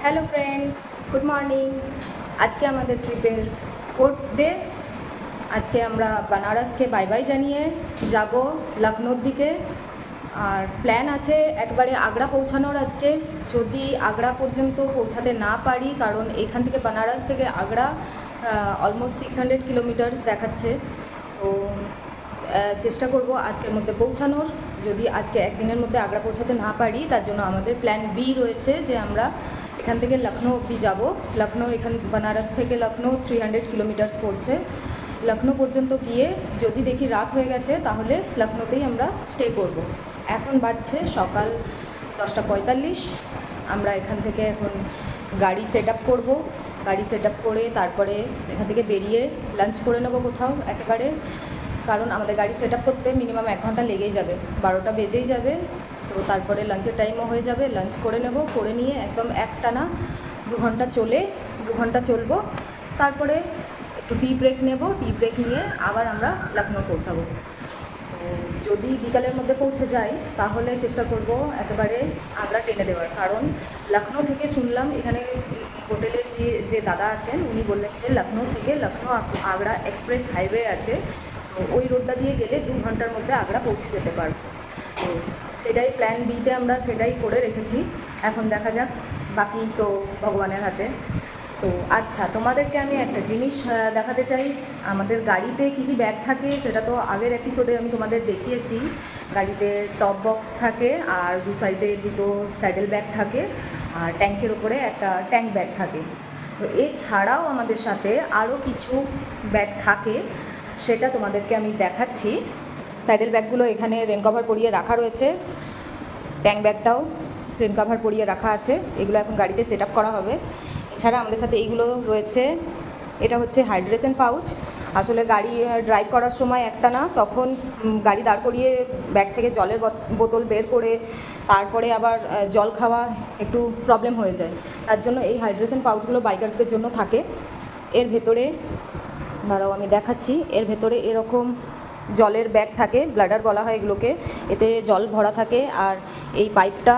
Hello friends, good morning. आज के हमारे ट्रिपेर 4th डे। आज के আমরা बनारसকে বাই বাই জানিয়ে যাব লখনৌর দিকে। আর প্ল্যান আছে একবারে আগ্রা পৌঁছানোর। আজকে যদি আগ্রা পর্যন্ত পৌঁছাতে না পারি, কারণ এখান থেকে बनारस থেকে আগ্রা অলমোস্ট 600 কিলোমিটারস দেখাচ্ছে, তো চেষ্টা করব আজকের মধ্যে পৌঁছানোর। যদি আজকে একদিনের মধ্যে আগ্রা পৌঁছাতে না পারি, তার জন্য আমাদের প্ল্যান বি রয়েছে যে আমরা এখান থেকে লখনৌ অবধি যাব। লখনৌ बनारस থেকে লখনৌ 300 কিলোমিটারস পড়ছে। লখনৌ পর্যন্ত গিয়ে যদি দেখি রাত হয়ে গেছে, তাহলে লখনৌতেই আমরা স্টে করব। এখন বাজছে সকাল 10:45। আমরা এখান থেকে এখন গাড়ি সেট আপ করবো। গাড়ি সেট আপ করে তারপরে এখান থেকে বেরিয়ে লাঞ্চ করে নেবো কোথাও একেবারে, কারণ আমাদের গাড়ি সেট আপ করতে মিনিমাম 1 ঘন্টা লেগেই যাবে, 12টা বেজেই যাবে। তো তারপরে লাঞ্চের টাইমও হয়ে যাবে, লাঞ্চ করে নেব। করে নিয়ে একদম একটানা 2 ঘন্টা চলবো। তারপরে একটু টি ব্রেক নেব। টি ব্রেক নিয়ে আবার আমরা লখনৌ পৌঁছাবো। তো যদি বিকালের মধ্যে পৌঁছে যাই, তাহলে চেষ্টা করব একেবারে আগ্রা ট্রেনে দেওয়ার, কারণ লখনৌ থেকে শুনলাম এখানে হোটেলের যে দাদা আছেন, উনি বললেন যে লখনৌ থেকে লখনৌ আগ্রা এক্সপ্রেস হাইওয়ে আছে, তো ওই রোডটা দিয়ে গেলে 2 ঘন্টার মধ্যে আগ্রা পৌঁছে যেতে পারবো। তো সেটাই প্ল্যান বিতে আমরা সেটাই করে রেখেছি। এখন দেখা যাক, বাকি তো ভগবানের হাতে। তো আচ্ছা, তোমাদেরকে আমি একটা জিনিস দেখাতে চাই। আমাদের গাড়িতে কী কী ব্যাগ থাকে সেটা তো আগের এপিসোডে আমি তোমাদের দেখিয়েছি। গাড়িতে টপ বক্স থাকে, আর 2 সাইডে 2টো স্যাডেল ব্যাগ থাকে, আর ট্যাঙ্কের ওপরে একটা ট্যাঙ্ক ব্যাগ থাকে। তো এছাড়াও আমাদের সাথে আরও কিছু ব্যাগ থাকে, সেটা তোমাদেরকে আমি দেখাচ্ছি। স্যাডেল ব্যাগগুলো এখানে রেন কভার পরিয়ে রাখা রয়েছে, ট্যাঙ্ক ব্যাগটাও রেন কভার পরিয়ে রাখা আছে। এগুলো এখন গাড়িতে সেট আপ করা হবে। এছাড়া আমাদের সাথে এইগুলো রয়েছে। এটা হচ্ছে হাইড্রেশন পাউচ। আসলে গাড়ি ড্রাইভ করার সময় একটা না, তখন গাড়ি দাঁড় করিয়ে ব্যাগ থেকে জলের বোতল বের করে তারপরে আবার জল খাওয়া একটু প্রবলেম হয়ে যায়। তার জন্য এই হাইড্রেশন পাউচগুলো বাইকার্সদের জন্য থাকে। এর ভেতরে দাঁড়াও আমি দেখাচ্ছি। এর ভেতরে এরকম জলের ব্যাগ থাকে, ব্লাডার বলা হয় এগুলোকে। এতে জল ভরা থাকে, আর এই পাইপটা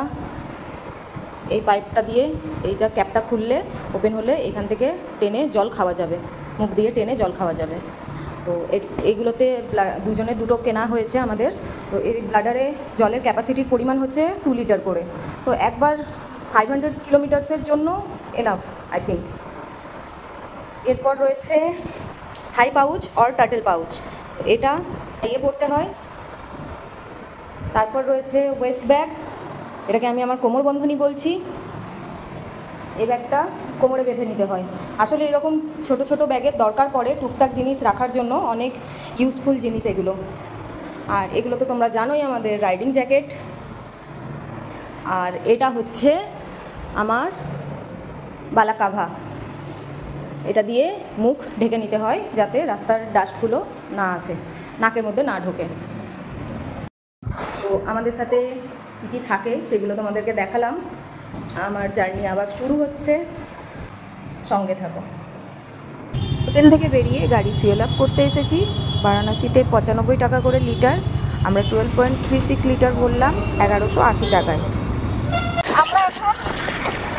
দিয়ে এইটা ক্যাপটা খুললে ওপেন হলে এখান থেকে টেনে জল খাওয়া যাবে, মুখ দিয়ে টেনে জল খাওয়া যাবে। তো এইগুলোতে দুজনে 2টো কেনা হয়েছে আমাদের। তো এই ব্লাডারে জলের ক্যাপাসিটির পরিমাণ হচ্ছে 2 লিটার করে। তো একবার 500 কিলোমিটার্সের জন্য এনাফ, আই থিঙ্ক। এরপর রয়েছে থাই পাউচ অর টার্টেল পাউচ, এটা খাইয়ে পড়তে হয়। তারপর রয়েছে ওয়েস্ট ব্যাগ, এটাকে আমি আমার কোমর বন্ধনী বলছি। এই ব্যাগটা কোমরে বেঁধে নিতে হয়। আসলে এরকম ছোট ছোট ব্যাগের দরকার পড়ে টুকটাক জিনিস রাখার জন্য, অনেক ইউজফুল জিনিস এগুলো। আর এগুলো তো তোমরা জানোই, আমাদের রাইডিং জ্যাকেট। আর এটা হচ্ছে আমার বালাকাভা, এটা দিয়ে মুখ ঢেকে নিতে হয় যাতে রাস্তার ডাস্টগুলো না আসে, নাকের মধ্যে না ঢোকে। তো আমাদের সাথে কী কী থাকে সেগুলো তোমাদেরকে দেখালাম। আমার জার্নি আবার শুরু হচ্ছে, সঙ্গে থাকো। হোটেল থেকে বেরিয়ে গাড়ি ফুয়েল আপ করতে এসেছি। বারাণসীতে 95 টাকা করে লিটার, আমরা 12.36 লিটার ভরলাম 1180 টাকায়। আমরা এখন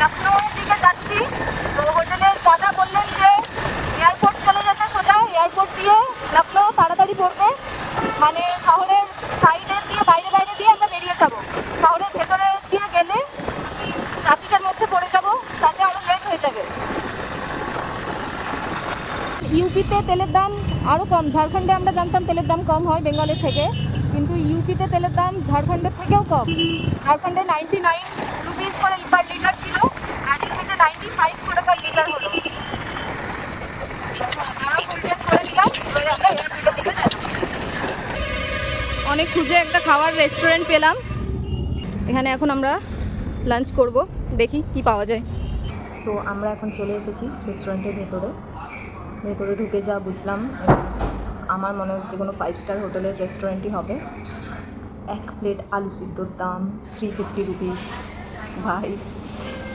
লখনৌর দিকে যাচ্ছি। তো হোটেলের দাদা বললেন যে এয়ারপোর্ট চলে যেতে, সোজা এয়ারপোর্ট দিয়ে লখনৌ তাড়াতাড়ি পড়বে, মানে শহরের সাইডের দিয়ে বাইরে দিয়ে আমরা বেরিয়ে যাব। শহরের ভেতরে দিয়ে গেলে ট্রাফিকের মধ্যে পড়ে যাব, তাতে আরও লেট হয়ে যাবে। ইউপিতে তেলের দাম আরও কম। ঝাড়খণ্ডে আমরা জানতাম তেলের দাম কম হয় বেঙ্গলের থেকে, কিন্তু ইউপিতে তেলের দাম ঝাড়খণ্ডের থেকেও কম। ঝাড়খণ্ডে 99 রুপিস করে পার লিটার ছিল, আর ইউপিতে 95 করে পার লিটার হলো। অনেক খুঁজে একটা খাওয়ার রেস্টুরেন্ট পেলাম। এখানে এখন আমরা লাঞ্চ করব, দেখি কি পাওয়া যায়। তো আমরা এখন চলে এসেছি রেস্টুরেন্টের ভেতরে ঢুকে যা বুঝলাম, আমার মনে হচ্ছে কোনো 5 স্টার হোটেলের রেস্টুরেন্টই হবে। 1 প্লেট আলু সিদ্ধর দাম 350 রুপিস। ভাই,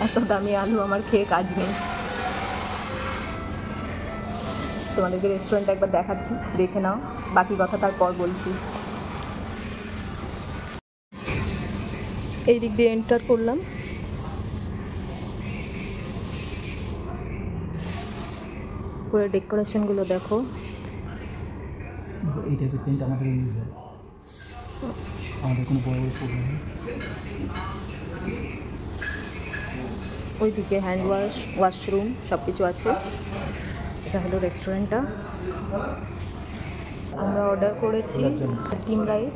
এত দামি আলু আমার খেয়ে কাজ নেই। তোমাদেরকে রেস্টুরেন্ট একবার দেখাচ্ছি, দেখে নাও, বাকি কথা তারপর বলছি। এই দিক দিয়ে এন্টার করলাম। উপরে ডেকোরেশনগুলো দেখো। এই টাইপের টেন্ট আমাদের ইউজ হয়, আমাদের কোনো বড় বড় প্রোগ্রাম নেই। ওইদিকে হ্যান্ড ওয়াশরুম সব কিছু আছে। এটা হলো রেস্টুরেন্টটা। আমরা অর্ডার করেছি স্টিম রাইস,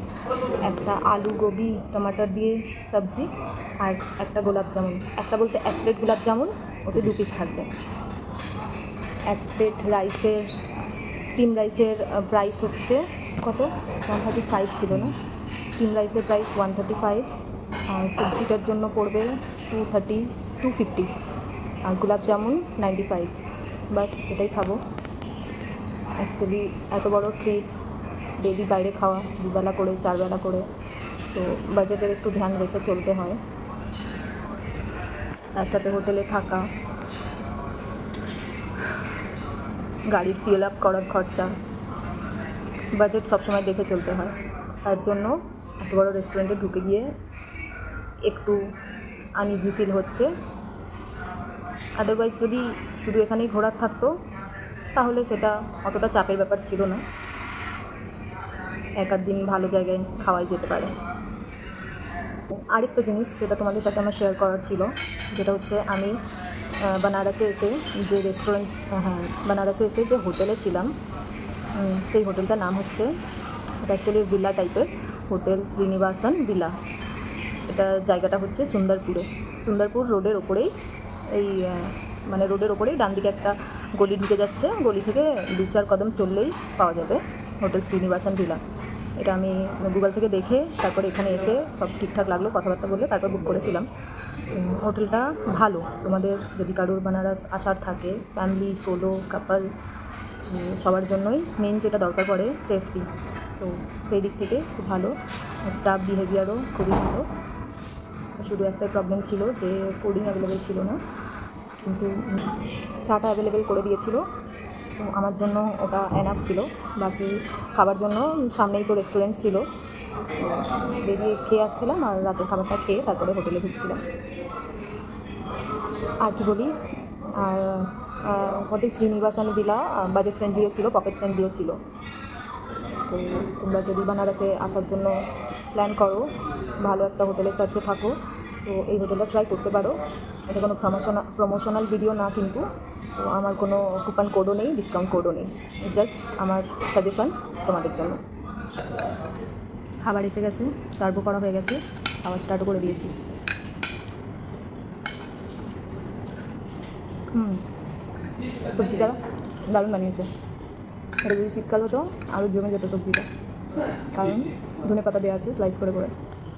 একটা আলু গোবি টমাটার দিয়ে সবজি, আর একটা গোলাপ জামুন। একটা বলতে 1 প্লেট গোলাপ জামুন, ওতে 2 পিস থাকবে। 1 প্লেট রাইসের, স্টিম রাইসের প্রাইস হচ্ছে কত, 135 ছিল না? স্টিম রাইসের প্রাইস 135, আর সবজিটার জন্য পড়বে 250, আর গোলাপ জামুন 95। বাস এটাই খাবো। অ্যাকচুয়ালি এত বড় ট্রিপ, ডেলি বাইরে খাওয়া, 2 বেলা করে 4 বেলা করে, তো বাজেটের একটু ধ্যান রেখে চলতে হয়। তার সাথে হোটেলে থাকা, গাড়ির ফিল আপ করার খরচা, বাজেট সবসময় দেখে চলতে হয়। তার জন্য এত বড় রেস্টুরেন্টে ঢুকে গিয়ে একটু আনইজি ফিল হচ্ছে। আদারওয়াইজ যদি শুধু এখানেই ঘোরার থাকতো তাহলে সেটা অতটা চাপের ব্যাপার ছিল না, 1-8 দিন ভালো জায়গায় খাওয়াই যেতে পারে। আরেকটা জিনিস যেটা তোমাদের সাথে আমার শেয়ার করার ছিল, যেটা হচ্ছে আমি বানারসে এসে যে বানারসে এসে যে হোটেলে ছিলাম, সেই হোটেলটার নাম হচ্ছে, এটা অ্যাকচুয়ালি ভিলা টাইপের হোটেল, শ্রীনিবাসন ভিলা। এটা জায়গাটা হচ্ছে সুন্দরপুর রোডের ওপরেই, এই মানে রোডের ওপরেই ডান দিকে একটা গলি ঢুকে যাচ্ছে, গলি থেকে 2-4 কদম চললেই পাওয়া যাবে হোটেল শ্রীনিবাসন ভিলা। এটা আমি গুগল থেকে দেখে তারপরে এখানে এসে সব ঠিকঠাক লাগলো, কথাবার্তা বলে তারপর বুক করেছিলাম। হোটেলটা ভালো, তোমাদের যদি কারোর বানারস আসার থাকে, ফ্যামিলি, সোলো, কাপল, সবার জন্যই মেন যেটা দরকার পড়ে সেফটি, তো সেই দিক থেকে খুব ভালো। স্টাফ বিহেভিয়ারও খুবই ভালো। শুধু একটাই প্রবলেম ছিল যে ফুডিং অ্যাভেলেবেল ছিল না, কিন্তু চাটা অ্যাভেলেবেল করে দিয়েছিল, তো আমার জন্য ওটা এনাফ ছিল। বাকি খাবার জন্য সামনেই তো রেস্টুরেন্ট ছিল, বেরিয়ে খেয়ে আসছিলাম, আর রাতের খাবারটা খেয়ে তারপরে হোটেলে ঢুকছিলাম। আর কি বলি, আর হোটেল শ্রীনিবাসন ভিলা বাজেট ফ্রেন্ডলিও ছিল, পকেট ফ্রেন্ডলিও ছিল। তো তোমরা যদি বানারসে আসার জন্য প্ল্যান করো, ভালো একটা হোটেলের সার্চে থাকো, তো এই হোটেলটা ট্রাই করতে পারো। এটা কোনো প্রমোশনাল ভিডিও না, কিন্তু তো আমার কোনো কুপন কোডও নেই, ডিসকাউন্ট কোডও নেই, জাস্ট আমার সাজেশন তোমাদের জন্য। খাবার এসে গেছে, সার্ভও করা হয়ে গেছে, খাওয়া স্টার্টও করে দিয়েছি। সবজিটা দারুণ বানিয়েছে। এটা যদি শীতকাল হতো আরও জমে যেত সবজিটা, কারণ ধনেপাতা দেওয়া আছে স্লাইস করে করে,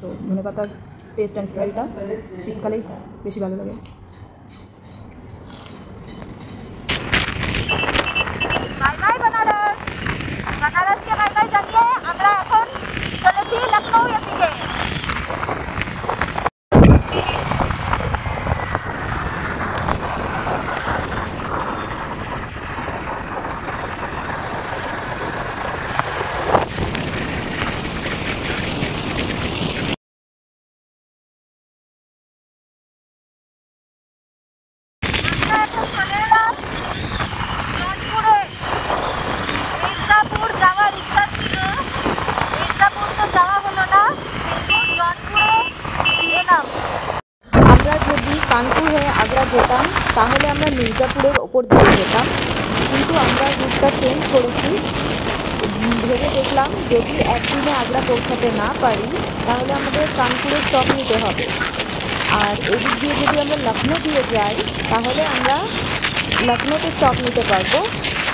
তো ধনেপাতার টেস্ট অ্যান্ড স্মেলটা শীতকালেই বেশি ভালো লাগে। বাই বাই বানারস, বানারসকে বাই বাই জানিয়ে আমরা এখন চলেছি লখনৌ এর দিকে। আমরা যদি কানপুর হয়ে আগ্রা যেতাম তাহলে আমরা মির্জাপুরের ওপর দিয়ে যেতাম, কিন্তু আমরা রুটটা চেঞ্জ করেছি। ভেবে দেখলাম যদি একদিনে আগ্রা পৌঁছাতে না পারি তাহলে আমাদের কানপুরে স্টপ নিতে হবে, আর এদিক দিয়ে যদি আমরা লখনৌ দিয়ে যাই তাহলে আমরা লখনৌতে স্টপ নিতে পারবো।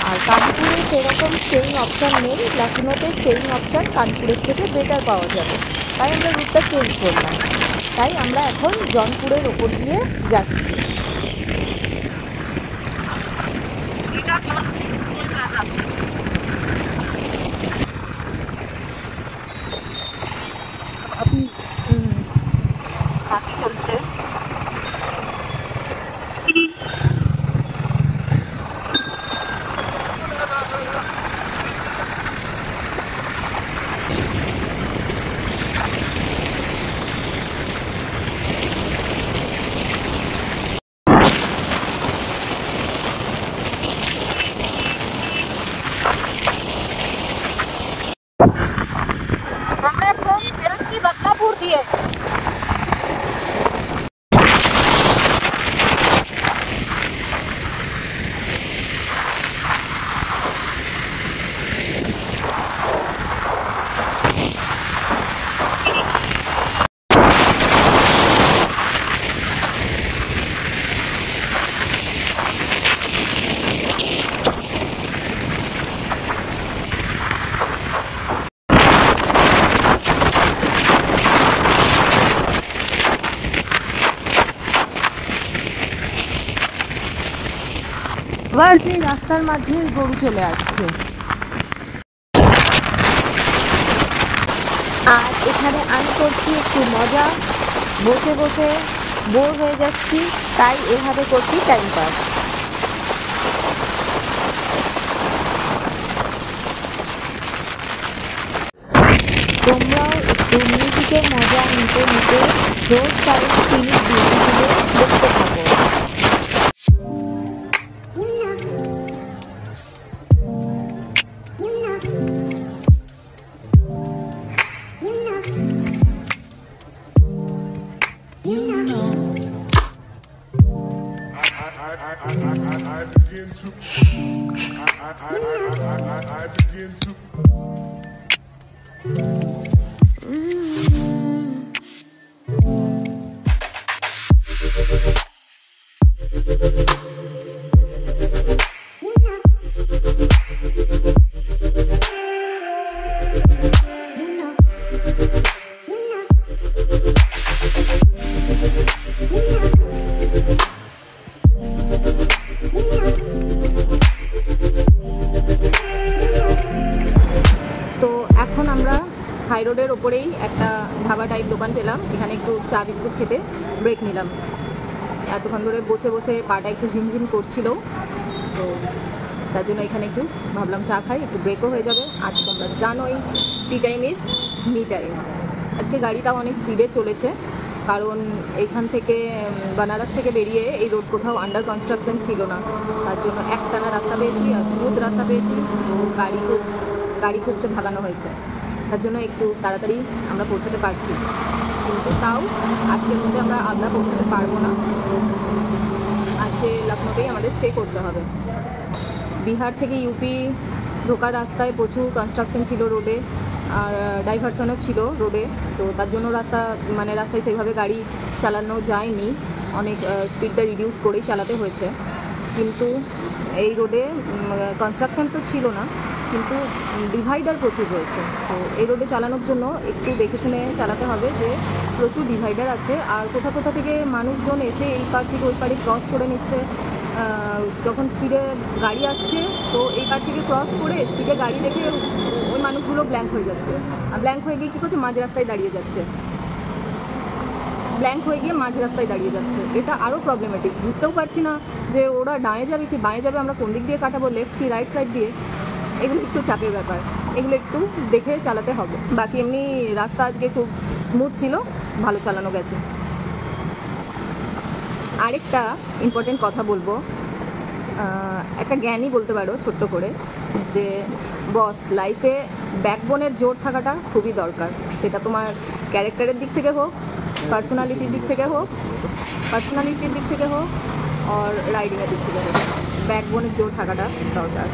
আর কানপুরে সেরকম স্টেইং অপশান নেই, লখনৌতে স্টেইং অপশান কানপুরের থেকে বেটার পাওয়া যাবে, তাই আমরা রুটটা চেঞ্জ করলাম। তাই আমরা এখন জনপুরের ওপর দিয়ে যাচ্ছি। বাকি চলছে। বাস এই রাস্তার মাঝে ওই গরু চলে আসছে। আর এখানে আমি করছি একটু মজা, বসে বসে বোর হয়ে যাচ্ছি, তাই এভাবে করছি টাইম পাস। তোমরাও একটু মিউজিকের মজা নিতে নিতে রোড সাইড সিনিক বিউটিগুলো দেখতে থাকো। হাই রোডের ওপরেই একটা ধাবা টাইপ দোকান পেলাম, এখানে একটু চা বিস্কুট খেতে ব্রেক নিলাম। এতক্ষণ ধরে বসে বসে পাটা একটু ঝিমঝিম করছিল, তো তার জন্য এখানে একটু ভাবলাম চা খাই, একটু ব্রেকও হয়ে যাবে। আর তোমরা জানোই tea time is me time. আজকে গাড়িটাও অনেক স্পিডে চলেছে, কারণ এইখান থেকে বানারস থেকে বেরিয়ে এই রোড কোথাও আন্ডার কনস্ট্রাকশন ছিল না, তার জন্য একটানা রাস্তা পেয়েছি আর স্মুথ রাস্তা পেয়েছি, তো গাড়ি খুবসে ভাগানো হয়েছে, তার জন্য একটু তাড়াতাড়ি আমরা পৌঁছাতে পারছি। কিন্তু তাও আজকের মধ্যে আমরা আগ্রা পৌঁছাতে পারবো না, আজকে লখনৌতেই আমাদের স্টে করতে হবে। বিহার থেকে ইউপি ঢোকার রাস্তায় প্রচুর কনস্ট্রাকশন ছিল রোডে, আর ডাইভারশনও ছিল রোডে, তো তার জন্য রাস্তায় সেইভাবে গাড়ি চালানো যায়নি, অনেক স্পিডটা রিডিউস করেই চালাতে হয়েছে। কিন্তু এই রোডে কনস্ট্রাকশন তো ছিল না, কিন্তু ডিভাইডার প্রচুর রয়েছে, তো এই রোডে চালানোর জন্য একটু দেখে শুনে চালাতে হবে, যে প্রচুর ডিভাইডার আছে, আর কোথা থেকে মানুষজন এসে এই পার থেকে ওই পারে ক্রস করে নিচ্ছে। যখন স্পিডে গাড়ি আসছে, তো এই পার থেকে ক্রস করে স্পিডে গাড়ি দেখে ওই মানুষগুলো ব্ল্যাঙ্ক হয়ে যাচ্ছে, আর ব্ল্যাঙ্ক হয়ে গিয়ে কী করছে, মাঝ রাস্তায় দাঁড়িয়ে যাচ্ছে, এটা আরও প্রবলেমেটিক। বুঝতেও পারছি না যে ওরা ডাঁয়ে যাবে কি বাঁয়ে যাবে, আমরা কোন দিক দিয়ে কাটাবো, লেফট কি রাইট সাইড দিয়ে, এগুলো একটু চাপের ব্যাপার, এগুলো একটু দেখে চালাতে হবে। বাকি এমনি রাস্তা আজকে খুব স্মুথ ছিল, ভালো চালানো গেছে। আরেকটা ইম্পর্টেন্ট কথা বলবো, একটা জ্ঞানই বলতে পারো ছোট্ট করে, যে বস লাইফে ব্যাকবোনের জোর থাকাটা খুবই দরকার, সেটা তোমার ক্যারেক্টারের দিক থেকে হোক, পার্সোনালিটির দিক থেকে হোক, আর রাইডিংয়ের দিক থেকে হোক, ব্যাকবোনের জোর থাকাটা দরকার।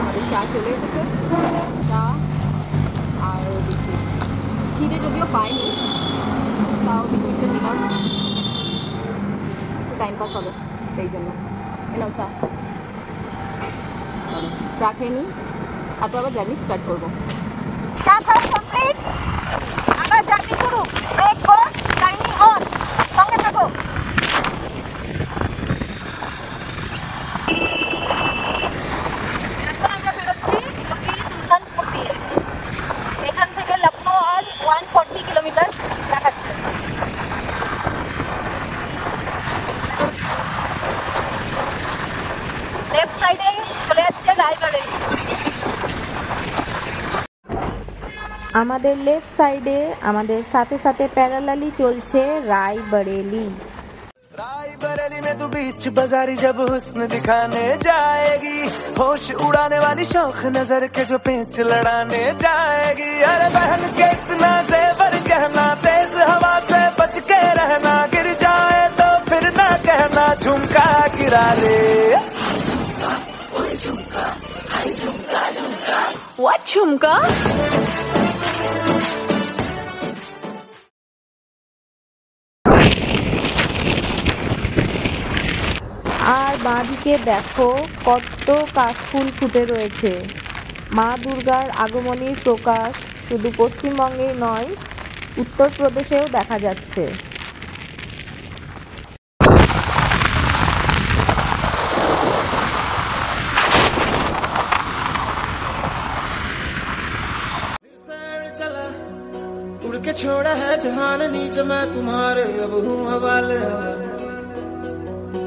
আমাদের চা চলে এসেছে, চা আর বিস্কিট, খিদে যদিও পাইনি, তাও বিস্কিটটা নিলাম, টাইম পাস হবে সেই জন্য। এনাও চা, চলো চা খেয়ে নিই, তারপর আবার জার্নি স্টার্ট করবো। চা খাওয়া কমপ্লিট, আবার জার্নি শুরু, ব্রেকফাস্ট, জার্নি অন, সঙ্গে থাকো। এখন আমরা বেরোচ্ছি সুলতানপুর দিয়ে, এখান থেকে লখনৌ আর 140 কিলোমিটার দেখাচ্ছে। লেফট সাইডে চলে যাচ্ছে রায়বরেলি। আমাদের লেফট সাইডে আমাদের সাথে সাথে প্যারালালি চলছে রায়বরেলি। रायबरेली में तू बीच बाजारी जब हुस्न दिखाने जाएगी, होश उड़ाने वाली शौक नजर के जो पेंच लड़ाने जाएगी। अरे बहन के इतना जेवर कहना, तेज हवा से बच के रहना, गिर जाए तो फिर ना कहना झुमका गिरा ले। What झुमका? আর বাঁদিকে দেখো কত কাশফুল ফুটে রয়েছে। মা দুর্গার আগমনীর প্রকাশ শুধু পশ্চিমবঙ্গেই নয়, উত্তরপ্রদেশেও দেখা যাচ্ছে। आसमान नीचे मैं तुम्हारे अब हूँ हवाले,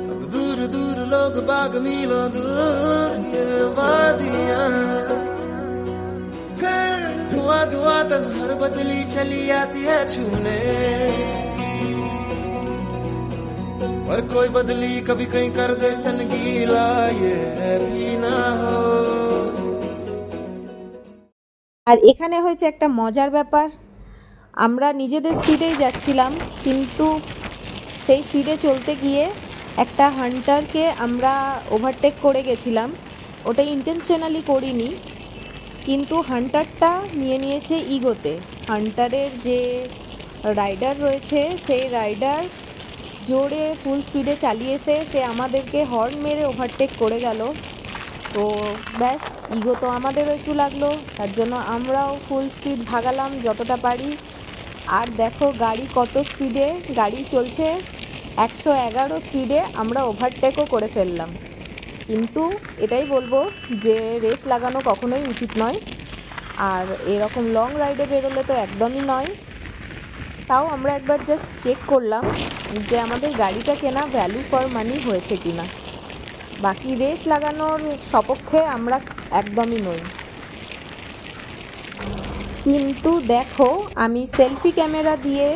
अब दूर दूर लोग बाग मीलों दूर ये वादियां, धुआं धुआं तन हर बदली चली आती है छूने, पर कोई बदली कभी कहीं कर दे तन गीला ये भी ना हो। আর এখানে হয়েছে একটা মজার ব্যাপার, আমরা নিজেদের স্পিডেই যাচ্ছিলাম, কিন্তু সেই স্পিডে চলতে গিয়ে একটা হান্টারকে আমরা ওভারটেক করে গেছিলাম। ওটা ইন্টেনশনালি করিনি, কিন্তু হান্টারটা নিয়ে নিয়েছে ইগোতে। হান্টারের যে রাইডার রয়েছে সেই রাইডার জোরে ফুল স্পিডে চালিয়েছে, সে আমাদেরকে হর্ন মেরে ওভারটেক করে গেল। তো ব্যাস, ইগো তো আমাদেরও একটু লাগলো, তার জন্য আমরাও ফুল স্পিড ভাগালাম যতটা পারি। আর দেখো গাড়ি কত স্পিডে, গাড়ি চলছে 111 স্পিডে, আমরা ওভারটেকও করে ফেললাম। কিন্তু এটাই বলবো যে রেস লাগানো কখনোই উচিত নয়, আর এরকম লং রাইডে বেরোলে তো একদমই নয়। তাও আমরা একবার জাস্ট চেক করলাম যে আমাদের গাড়িটা কেনা ভ্যালু ফর মানি হয়েছে কিনা। বাকি রেস লাগানোর সপক্ষে আমরা একদমই নই। কিন্তু দেখো, আমি সেলফি ক্যামেরা দিয়ে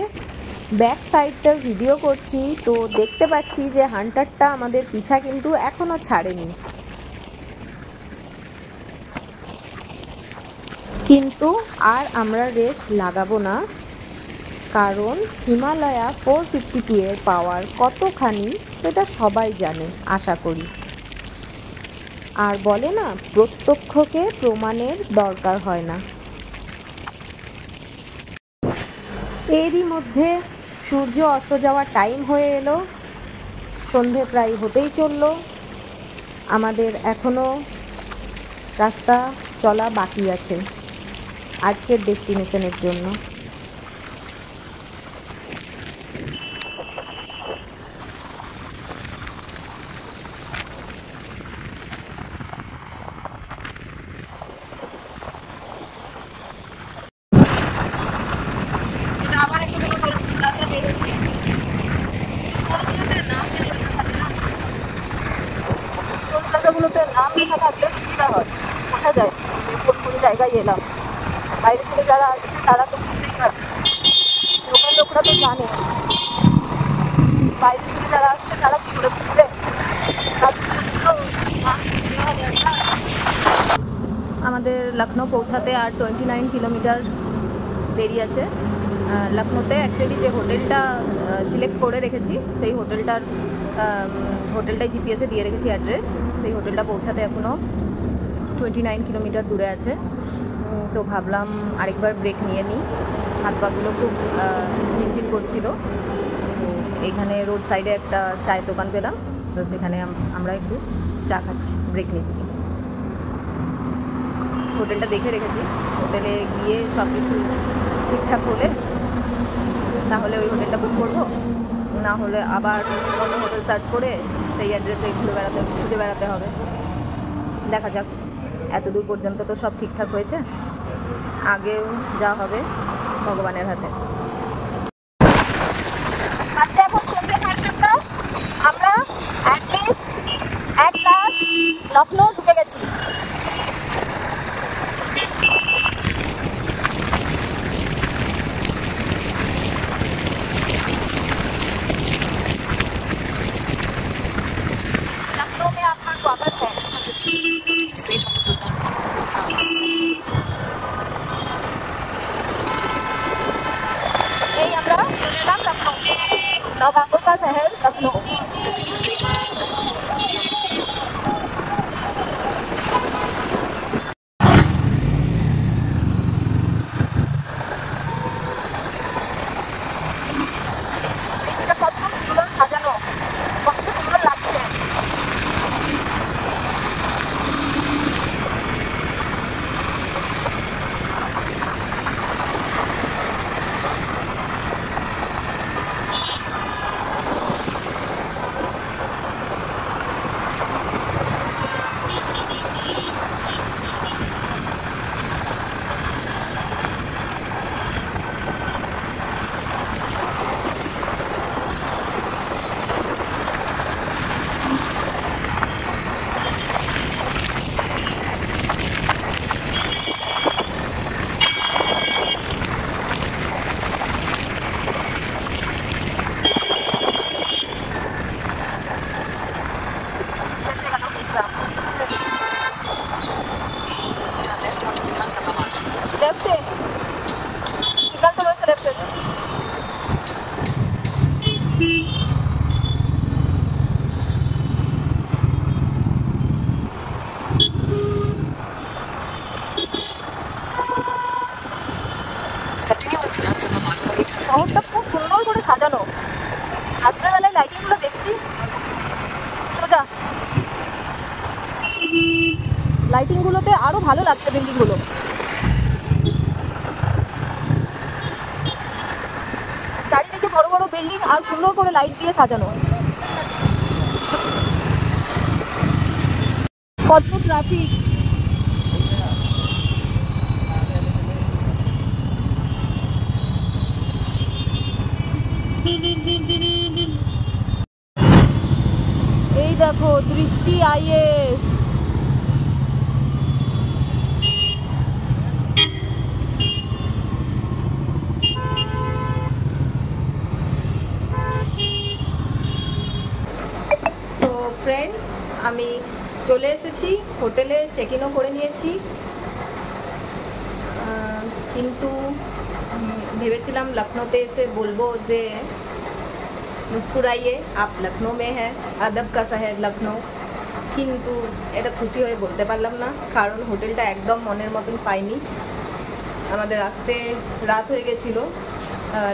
ব্যাক সাইডটার ভিডিও করছি, তো দেখতে পাচ্ছি যে হান্টারটা আমাদের পিছা কিন্তু এখনও ছাড়েনি। কিন্তু আর আমরা রেস লাগাবো না, কারণ হিমালয়া 452 এর পাওয়ার কতখানি সেটা সবাই জানে আশা করি। আর বলে না, প্রত্যক্ষকে প্রমাণের দরকার হয় না। এরই মধ্যে সূর্য অস্ত যাওয়ার টাইম হয়ে এলো, সন্ধে প্রায় হতেই চললো। আমাদের এখনও রাস্তা চলা বাকি আছে আজকের ডেস্টিনেশনের জন্য। নাম লেখা থাকলে সুবিধা হয়, বোঝা যায় কোন কোন জায়গায় এলাম। বাইরে থেকে যারা আসছে তারা তো বুঝতেই পারবে, লোকাল লোকরা তো জানে, বাইরে থেকে যারা আসছে তারা কী করে বুঝবে? আমাদের লখনউ পৌঁছাতে আর 29 কিলোমিটার দেরি আছে। লখনউতে অ্যাকচুয়ালি যে হোটেলটা সিলেক্ট করে রেখেছি, সেই হোটেলটাই জিপিএসে দিয়ে রেখেছি অ্যাড্রেস। সেই হোটেলটা পৌঁছাতে এখনও 29 কিলোমিটার দূরে আছে। তো ভাবলাম আরেকবার ব্রেক নিয়ে নিই, হাত পাগুলো খুব ঝিনঝিন করছিল। তো এখানে রোড সাইডে একটা চায়ের দোকান পেলাম, তো সেখানে আমরা একটু চা খাচ্ছি, ব্রেক নিচ্ছি। হোটেলটা দেখে রেখেছি, হোটেলে গিয়ে সব কিছু ঠিকঠাক হলে তাহলে ওই হোটেলটা বুক করবো, না হলে আবার অন্য হোটেল সার্চ করে সেই অ্যাড্রেসে খুঁজে বেড়াতে হবে। দেখা যাক, এত দূর পর্যন্ত তো সব ঠিকঠাক হয়েছে, আগেও যা হবে ভগবানের হাতে। আচ্ছা, এখন সন্ধ্যে 7:30, আমরা অ্যাট লাস্ট লখনউ ঢুকে গেছি। এই আমরা চলে এলাম লখনউ, নবাবों का शहर लखनऊ। কত সুন্দর সাজানো, কত সুন্দর লাগছে। সোজা লাইটিংগুলোতে আরও ভালো লাগছে বিল্ডিংগুলো। চারিদিকে বড় বড় বিল্ডিং আর সুন্দর করে লাইট দিয়ে সাজানো। কত ট্রাফিক! এই দেখো দৃষ্টি আইএস। তো ফ্রেন্ডস, আমি চলে এসেছি হোটেলে, চেক ইনও করে নিয়েছি, কিন্তু ভেবেছিলাম লখনৌতে এসে বলবো যে মুস্কুরাইয়ে আপ লখনৌ মে হ্যাঁ, আদব কা শহর লখনৌ, কিন্তু এটা খুশি হয়ে বলতে পারলাম না, কারণ হোটেলটা একদম মনের মতন পাইনি। আমাদের আসতে রাত হয়ে গেছিলো।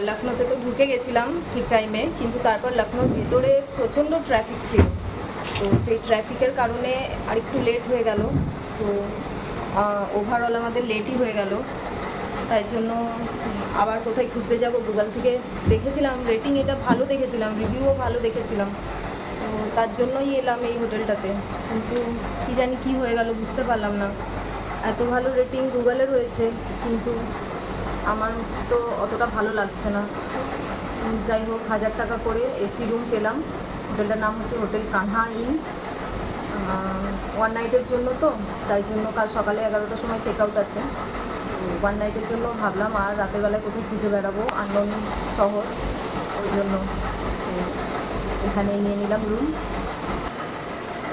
লখনৌতে তো ঢুকে গেছিলাম ঠিক টাইমে, কিন্তু তারপর লখনৌর ভিতরে প্রচণ্ড ট্রাফিক ছিল। তো সেই ট্রাফিকের কারণে আরেকটু লেট হয়ে গেল। তো ওভারঅল আমাদের লেটই হয়ে গেল। তাই জন্য আবার কোথায় খুঁজতে যাব, গুগল থেকে দেখেছিলাম রেটিং এটা ভালো দেখেছিলাম, রিভিউও ভালো দেখেছিলাম, তো তার জন্যই এলাম এই হোটেলটাতে। কিন্তু কী জানি কী হয়ে গেল বুঝতে পারলাম না। এত ভালো রেটিং গুগলে রয়েছে, কিন্তু আমার তো অতটা ভালো লাগছে না। যাই হোক, 1000 টাকা করে এসি রুম পেলাম। হোটেলটার নাম হচ্ছে হোটেল কানহা ইন। 1 নাইটের জন্য, তো তাই জন্য কাল সকালে 11টার সময় চেক আউট আছে। 1 নাইটের জন্য ভাবলাম আর রাতের বেলায় কোথায় খুঁজে বেড়াবো আননোন শহর, ওই জন্য এখানে নিয়ে নিলাম রুম।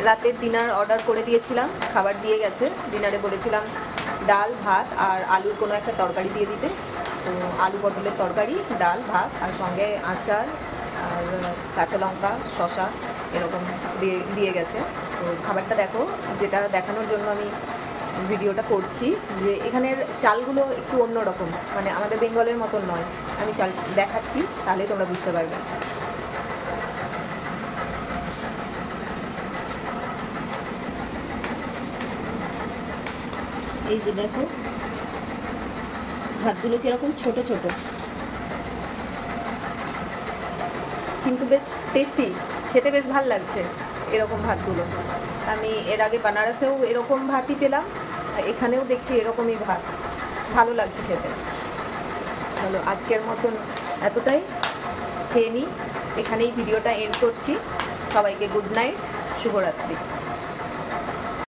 রাতের ডিনার অর্ডার করে দিয়েছিলাম, খাবার দিয়ে গেছে। ডিনারে বলেছিলাম ডাল, ভাত আর আলুর কোনো একটা তরকারি দিয়ে দিতে। তো আলু পটলের তরকারি, ডাল, ভাত আর সঙ্গে আচার আর কাঁচা লঙ্কা, শসা এরকম দিয়ে গেছে। তো খাবারটা দেখো, যেটা দেখানোর জন্য আমি ভিডিওটা করছি, যে এখানের চালগুলো একটু অন্যরকম, মানে আমাদের বেঙ্গলের মতন নয়। আমি চাল দেখাচ্ছি, তাহলে তোমরা বুঝতে পারবে। এই যে দেখো ভাতগুলো কীরকম ছোট ছোট, কিন্তু বেশ টেস্টি, খেতে বেশ ভালো লাগছে এরকম ভাতগুলো। আমি এর আগে বানারসেও এরকম ভাতই পেলাম, আর এখানেও দেখছি এরকমই ভাত, ভালো লাগছে খেতে। চলো আজকের মতন এতটাই, খেয়ে নিই, এখানেই ভিডিওটা এন্ড করছি। সবাইকে গুড নাইট, শুভরাত্রি।